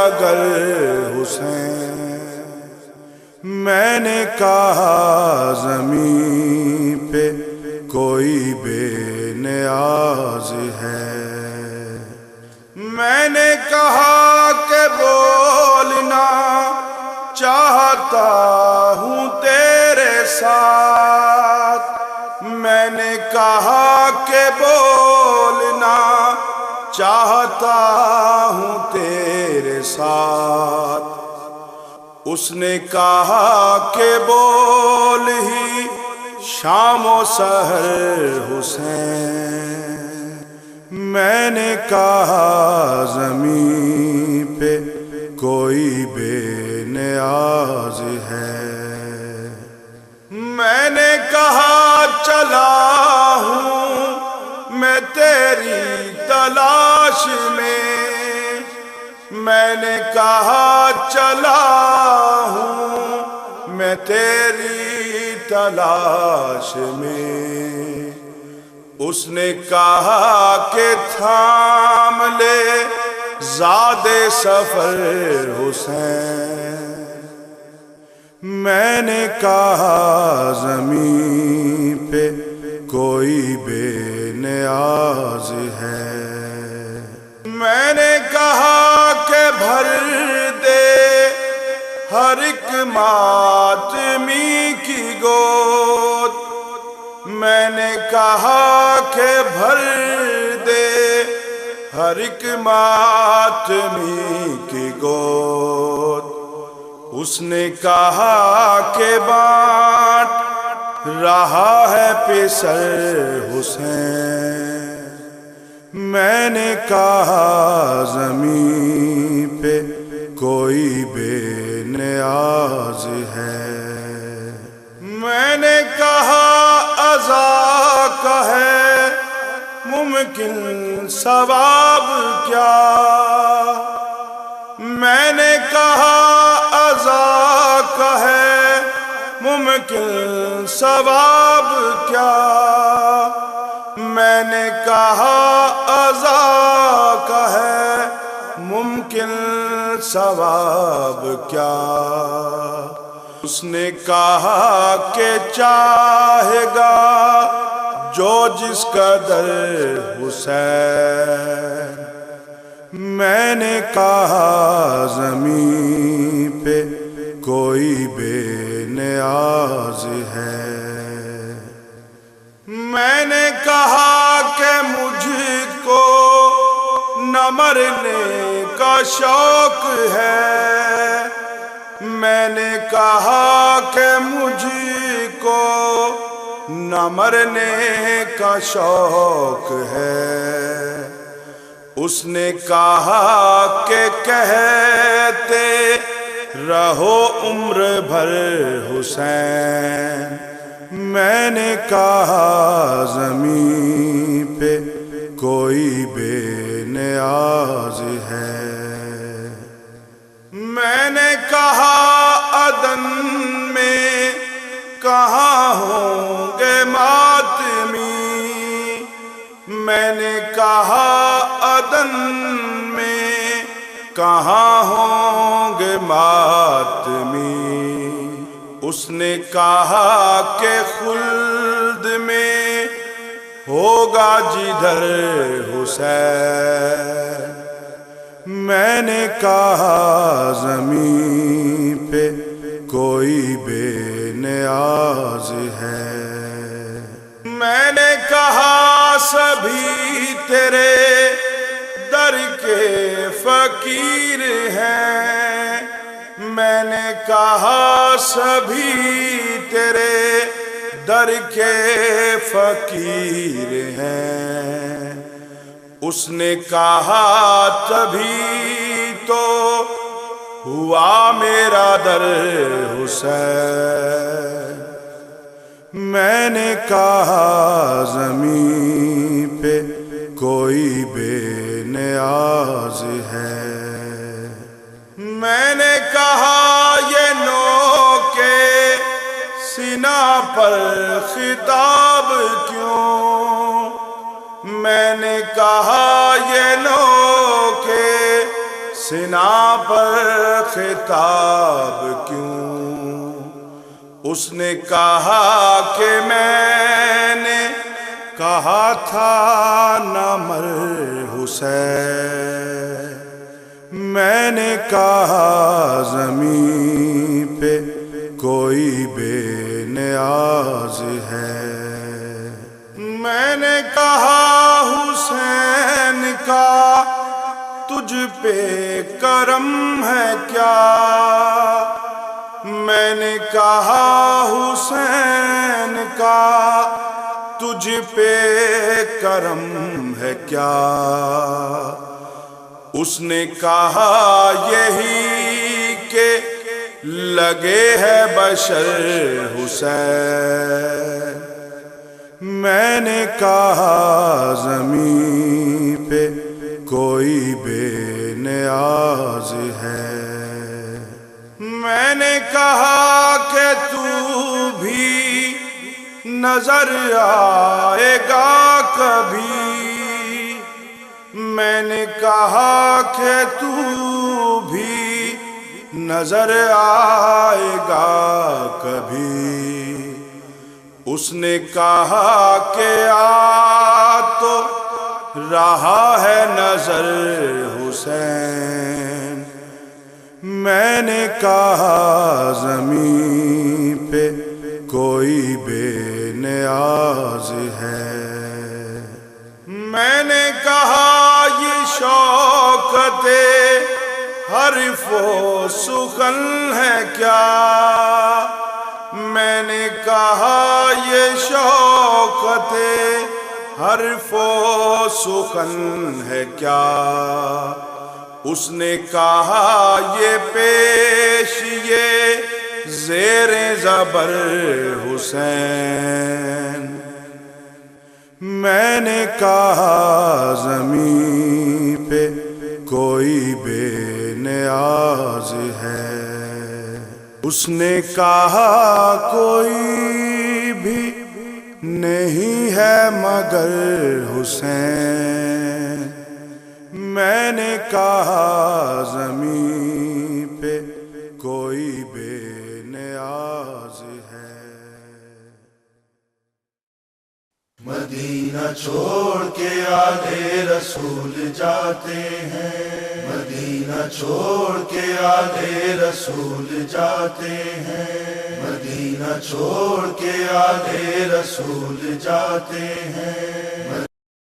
اگر حسین، میں نے کہا زمین پہ کوئی بے نیاز ہے، میں نے کہا کہ بولنا چاہتا ہوں تیرے ساتھ، میں نے کہا کہ بولنا چاہتا ہوں تیرے ساتھ، اس نے کہا کہ بول ہی شام و سحر حسین، میں نے کہا زمین پہ کوئی بے نیاز ہے، میں نے کہا چلا ہوں میں تیری تلاش میں، میں نے کہا چلا ہوں میں تیری تلاش میں، اس نے کہا کہ تھام لے زاد سفر حسین، میں نے کہا زمین پہ کوئی بے نیاز ہے، میں نے کہا کہ بھر دے ہر ایک ماتمی کی گود، میں نے کہا کہ بھر دے ہر ایک ماتمی کی گود، اس نے کہا کہ بانٹ رہا ہے پسر حسین، میں نے کہا زمین پہ کوئی بے نیاز ہے، میں نے کہا عزا کا ہے ممکن ثواب کیا، میں نے کہا عزا کا ہے ممکن ثواب کیا، میں نے کہا عزا کا ہے ممکن ثواب کیا، اس نے کہا کہ چاہے گا جو جس قدر حسین، میں نے کہا زمین پہ کوئی بے نیاز ہے، میں نے کہا کہ مجھ کو نہ مرنے کا شوق ہے، میں نے کہا کہ مجھ کو نہ مرنے کا شوق ہے، اس نے کہا کہ کہتے رہو عمر بھر حسین، میں نے کہا زمین پہ کوئی بے نیاز ہے، میں نے کہا عدن میں کہاں ہوں گے ماتمی، میں نے کہا عدن میں کہاں ہوں گے ماتمی، اس نے کہا کہ خلد میں ہوگا جدھر حسین، میں نے کہا زمین پہ کوئی بے نیاز ہے، میں نے کہا سبھی تیرے در کے فقیر ہیں، میں نے کہا سبھی تیرے در کے فقیر ہیں، اس نے کہا تبھی تو ہوا میرا در حسین، میں نے کہا زمین پہ کوئی بے نیاز ہے، میں نے کہا یہ نو کے سینہ پر خطاب کیوں، میں نے کہا یہ نو کے سنا پر خطاب کیوں؟ اس نے کہا کہ میں نے کہا تھا نہ مر حسین، میں نے کہا زمین پہ کوئی بے نیاز ہے، میں نے کہا حسین کا تجھ پہ کرم ہے کیا، میں نے کہا حسین کا تجھ پہ کرم ہے کیا، اس نے کہا یہی کہ لگے ہے بشر حسین، میں نے کہا زمین پہ کوئی بے نیاز ہے، میں نے کہا کہ تو بھی نظر آئے گا کبھی، میں نے کہا کہ تو بھی نظر آئے گا کبھی، اس نے کہا کہ آ تو رہا ہے نظر حسین، میں نے کہا زمین پہ کوئی بے نیاز ہے، میں نے کہا یہ شوکت حرف و سخن ہے کیا، میں نے کہا یہ شوکت حرف و سخن ہے کیا، اس نے کہا یہ پیش یہ زیر زبر حسین، میں نے کہا زمین پہ کوئی بے نیاز ہے، اس نے کہا کوئی بھی نہیں ہے مگر حسین، میں نے کہا زمین پہ کوئی بے نیاز ہے۔ مدینہ چھوڑ کے آدھے رسول جاتے ہیں، مدینہ چھوڑ کے آدھے رسول جاتے ہیں، مدینہ چھوڑ کے آدھے رسول جاتے ہیں،